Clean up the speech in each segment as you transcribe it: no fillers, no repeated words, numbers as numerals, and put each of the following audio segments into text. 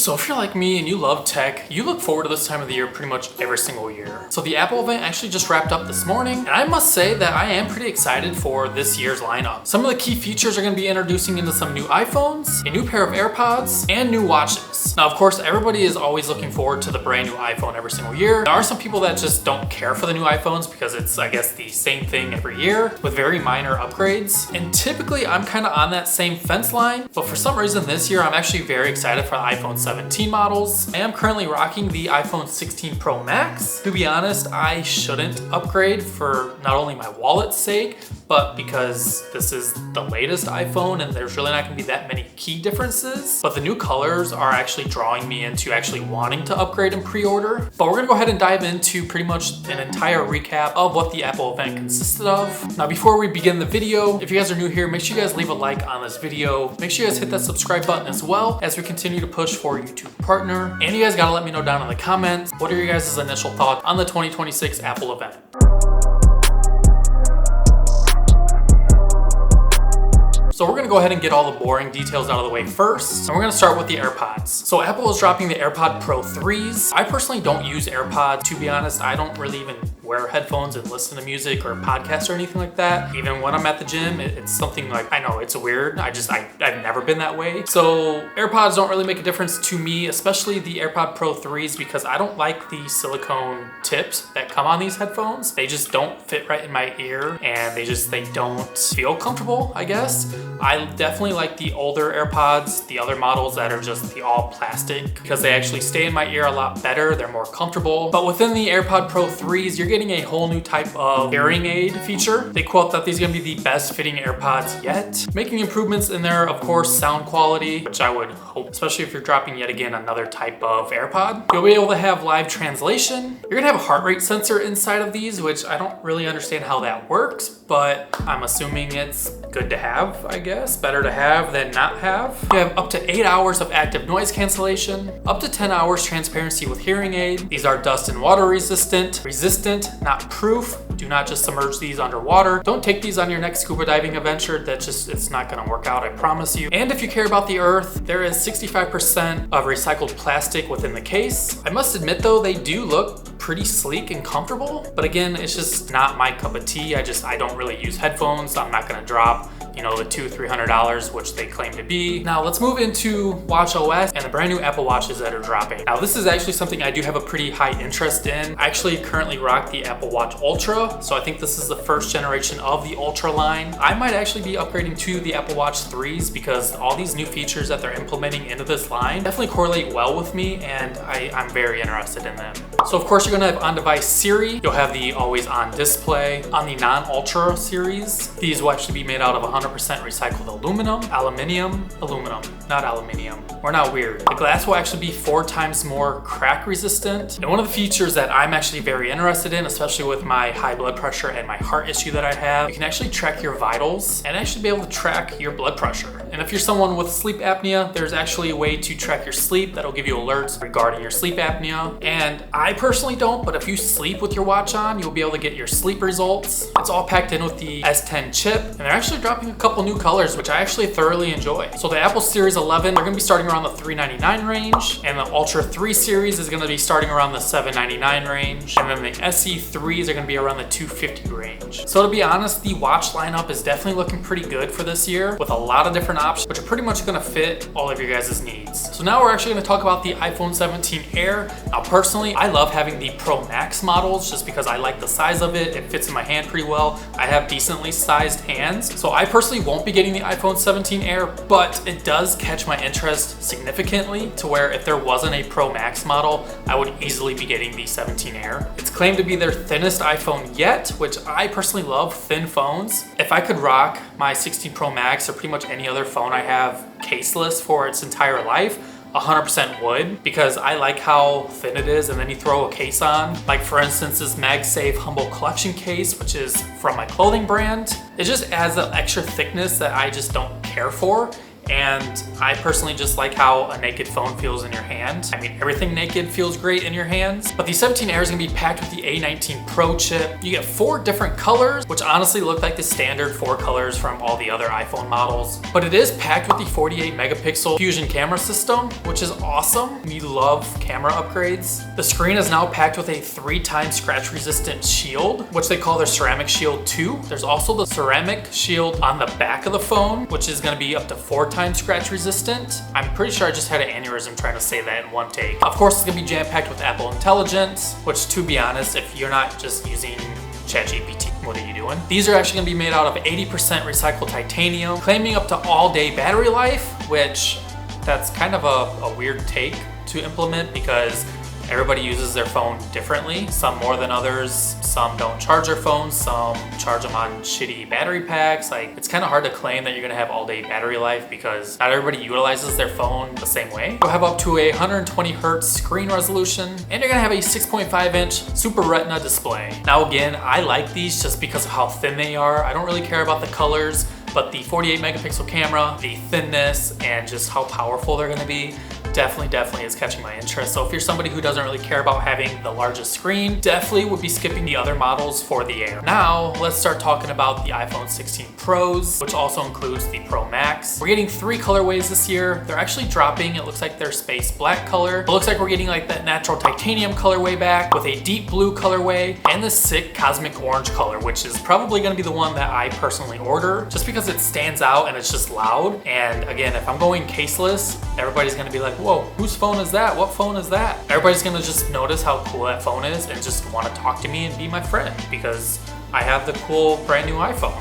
So if you're like me and you love tech, you look forward to this time of the year pretty much every single year. So the Apple event actually just wrapped up this morning, and I must say that I am pretty excited for this year's lineup. Some of the key features are going to be introducing into some new iPhones, a new pair of AirPods, and new watches. Now, of course, everybody is always looking forward to the brand new iPhone every single year. There are some people that just don't care for the new iPhones because it's, I guess, the same thing every year with very minor upgrades. And typically, I'm kind of on that same fence line, but for some reason this year, I'm actually very excited for the iPhone 17 models. I am currently rocking the iPhone 16 Pro Max. To be honest, I shouldn't upgrade for not only my wallet's sake, but because this is the latest iPhone and there's really not gonna be that many key differences. But the new colors are actually drawing me into actually wanting to upgrade and pre-order. But we're gonna go ahead and dive into pretty much an entire recap of what the Apple event consisted of. Now, before we begin the video, if you guys are new here, make sure you guys leave a like on this video. Make sure you guys hit that subscribe button as well as we continue to push for YouTube Partner. And you guys gotta let me know down in the comments, what are your guys' initial thoughts on the 2026 Apple event? So we're gonna go ahead and get all the boring details out of the way first, and we're gonna start with the AirPods. So Apple is dropping the AirPod Pro 3s. I personally don't use AirPods, to be honest. I don't really even wear headphones and listen to music or podcasts or anything like that. Even when I'm at the gym, it's something like, I know it's weird. I've never been that way. So AirPods don't really make a difference to me, especially the AirPod Pro 3s, because I don't like the silicone tips that come on these headphones. They just don't fit right in my ear, and they don't feel comfortable, I guess. I definitely like the older AirPods, the other models that are just the all plastic, because they actually stay in my ear a lot better. They're more comfortable. But within the AirPod Pro 3s, you're getting a whole new type of hearing aid feature. They quote that these are gonna be the best fitting AirPods yet, making improvements in their, of course, sound quality, which I would hope, especially if you're dropping yet again another type of AirPod. You'll be able to have live translation. You're gonna have a heart rate sensor inside of these, which I don't really understand how that works, but I'm assuming it's good to have, I guess. Better to have than not have. You have up to 8 hours of active noise cancellation, up to 10 hours transparency with hearing aid. These are dust and water resistant, not proof. Do not just submerge these underwater. Don't take these on your next scuba diving adventure. It's not gonna work out, I promise you. And if you care about the earth, there is 65% of recycled plastic within the case. I must admit though, they do look pretty sleek and comfortable, but again, it's just not my cup of tea. I don't really use headphones. I'm not gonna drop, the $200-300, which they claim to be. Now let's move into watchOS and the brand new Apple Watches that are dropping. Now this is actually something I do have a pretty high interest in. I actually currently rock the Apple Watch Ultra, so I think this is the first generation of the Ultra line. I might actually be upgrading to the Apple Watch 3s because all these new features that they're implementing into this line definitely correlate well with me, and I'm very interested in them. So of course you're gonna have on-device Siri. You'll have the always-on display. On the non-Ultra series, these will actually be made out of 100% recycled aluminum, not aluminium. We're not weird. The glass will actually be 4 times more crack resistant. And one of the features that I'm actually very interested in, especially with my high blood pressure and my heart issue that I have, you can actually track your vitals and actually be able to track your blood pressure. And if you're someone with sleep apnea, there's actually a way to track your sleep that'll give you alerts regarding your sleep apnea. And I personally don't, but if you sleep with your watch on, you'll be able to get your sleep results. It's all packed in with the S10 chip, and they're actually dropping a couple new colors, which I actually thoroughly enjoy. So the Apple Series 11, they're gonna be starting around the $399 range, and the Ultra 3 series is gonna be starting around the $799 range, and then the SE 3s are gonna be around the $250 range. So to be honest, the watch lineup is definitely looking pretty good for this year, with a lot of different options, which are pretty much gonna fit all of your guys' needs. So now we're actually gonna talk about the iPhone 17 Air. Now personally, I love having the Pro Max models just because I like the size of it. It fits in my hand pretty well. I have decently sized hands, so I personally won't be getting the iPhone 17 Air, but it does catch my interest significantly to where if there wasn't a Pro Max model, I would easily be getting the 17 Air. It's claimed to be their thinnest iPhone yet, which I personally love thin phones. If I could rock my 16 Pro Max or pretty much any other phone I have caseless for its entire life, 100% would, because I like how thin it is, and then you throw a case on. Like for instance, this MagSafe Humble Collection case, which is from my clothing brand. It just adds that extra thickness that I just don't care for. And I personally just like how a naked phone feels in your hand. I mean, everything naked feels great in your hands. But the 17 Air is gonna be packed with the A19 Pro chip. You get 4 different colors, which honestly look like the standard 4 colors from all the other iPhone models. But it is packed with the 48 megapixel Fusion camera system, which is awesome. We love camera upgrades. The screen is now packed with a 3-time scratch resistant shield, which they call their Ceramic Shield 2. There's also the Ceramic Shield on the back of the phone, which is gonna be up to 4 times scratch resistant. I'm pretty sure I just had an aneurysm trying to say that in one take. Of course, it's gonna be jam-packed with Apple Intelligence, which, to be honest, if you're not just using ChatGPT, what are you doing? These are actually gonna be made out of 80% recycled titanium, claiming up to all-day battery life, which that's kind of a weird take to implement because everybody uses their phone differently. Some more than others. Some don't charge their phones. Some charge them on shitty battery packs. Like, it's kind of hard to claim that you're gonna have all-day battery life because not everybody utilizes their phone the same way. You'll have up to a 120 hertz screen resolution, and you're gonna have a 6.5-inch Super Retina display. Now again, I like these just because of how thin they are. I don't really care about the colors, but the 48 megapixel camera, the thinness, and just how powerful they're gonna be definitely is catching my interest. So if you're somebody who doesn't really care about having the largest screen, definitely would be skipping the other models for the Air. Now, let's start talking about the iPhone 16 Pros, which also includes the Pro Max. We're getting 3 colorways this year. They're actually dropping. It looks like they're space black color. It looks like we're getting like that natural titanium colorway back with a deep blue colorway and the sick cosmic orange color, which is probably gonna be the one that I personally order just because it stands out and it's just loud. And again, if I'm going caseless, everybody's gonna be like, whoa, whose phone is that? What phone is that? Everybody's gonna just notice how cool that phone is and just wanna talk to me and be my friend because I have the cool brand new iPhone.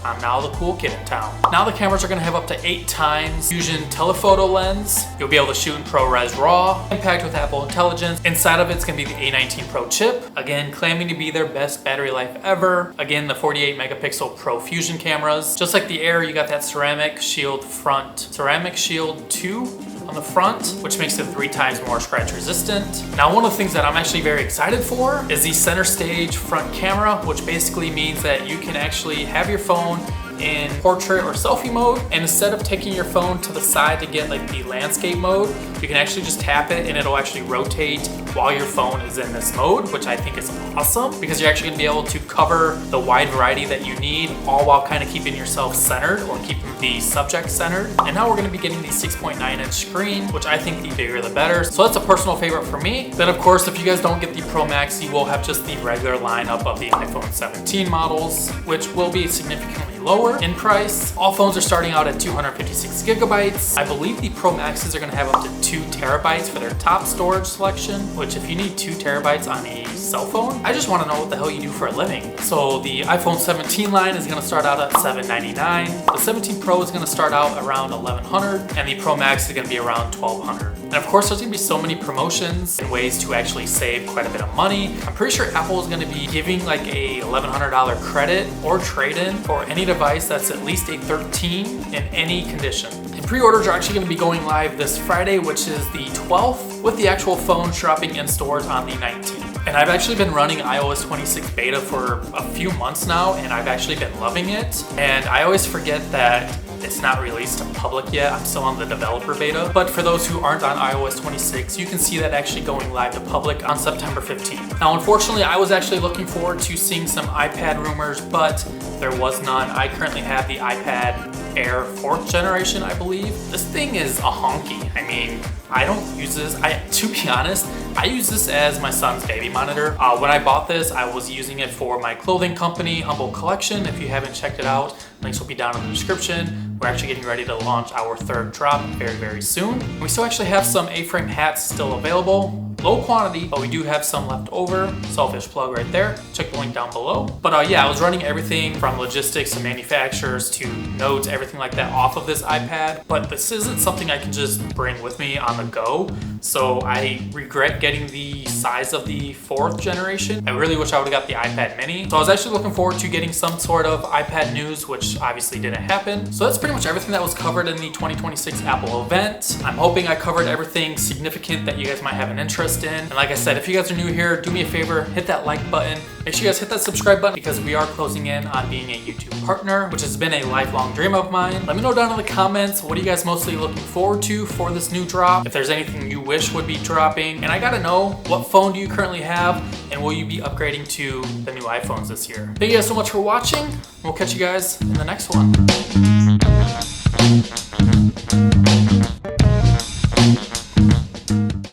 I'm now the cool kid in town. Now the cameras are gonna have up to 8 times Fusion telephoto lens. You'll be able to shoot in ProRes RAW, packed with Apple Intelligence. Inside of it's gonna be the A19 Pro chip, again, claiming to be their best battery life ever. Again, the 48 megapixel Pro Fusion cameras. Just like the Air, you got that Ceramic Shield front, Ceramic Shield 2 on the front, which makes it 3 times more scratch resistant. Now, one of the things that I'm actually very excited for is the center stage front camera, which basically means that you can actually have your phone in portrait or selfie mode, and instead of taking your phone to the side to get like the landscape mode, you can actually just tap it and it'll actually rotate while your phone is in this mode, which I think is awesome because you're actually gonna be able to cover the wide variety that you need, all while kind of keeping yourself centered or keeping the subject centered. And now we're gonna be getting the 6.9-inch screen, which I think the bigger the better. So that's a personal favorite for me. Then of course, if you guys don't get the Pro Max, you will have just the regular lineup of the iPhone 17 models, which will be significantly lower in price. All phones are starting out at 256 gigabytes. I believe the Pro Maxes are gonna have up to 2 terabytes for their top storage selection, which if you need 2 terabytes on a cell phone, I just wanna know what the hell you do for a living. So the iPhone 17 line is gonna start out at $799. The 17 Pro is gonna start out around $1,100, and the Pro Max is gonna be around $1,200. And of course, there's gonna be so many promotions and ways to actually save quite a bit of money. I'm pretty sure Apple is gonna be giving like a $1,100 credit or trade-in for any device that's at least a 13 in any condition. And pre-orders are actually gonna be going live this Friday, which is the 12th, with the actual phones dropping in stores on the 19th. And I've actually been running iOS 26 beta for a few months now, and I've actually been loving it. And I always forget that it's not released to public yet. I'm still on the developer beta. But for those who aren't on iOS 26, you can see that actually going live to public on September 15th. Now, unfortunately, I was actually looking forward to seeing some iPad rumors, but there was none. I currently have the iPad Air 4th generation, I believe. This thing is a honky. I mean, I don't use this. To be honest, I use this as my son's baby monitor. When I bought this, I was using it for my clothing company, Humble Collection. If you haven't checked it out, links will be down in the description. We're actually getting ready to launch our 3rd drop very soon. We still actually have some A-frame hats still available. Low quantity, but we do have some left over. Selfish plug right there. Check the link down below. But yeah, I was running everything from logistics to manufacturers to notes, everything like that off of this iPad. But this isn't something I can just bring with me on the go. So I regret getting the size of the 4th generation. I really wish I would have got the iPad mini. So I was actually looking forward to getting some sort of iPad news, which obviously didn't happen. So that's pretty much everything that was covered in the 2026 Apple event. I'm hoping I covered everything significant that you guys might have an interest interest in. And like I said, if you guys are new here, do me a favor, hit that like button. Make sure you guys hit that subscribe button because we are closing in on being a YouTube partner, which has been a lifelong dream of mine. Let me know down in the comments, what are you guys mostly looking forward to for this new drop? If there's anything you wish would be dropping. And I gotta know, what phone do you currently have and will you be upgrading to the new iPhones this year? Thank you guys so much for watching. We'll catch you guys in the next one.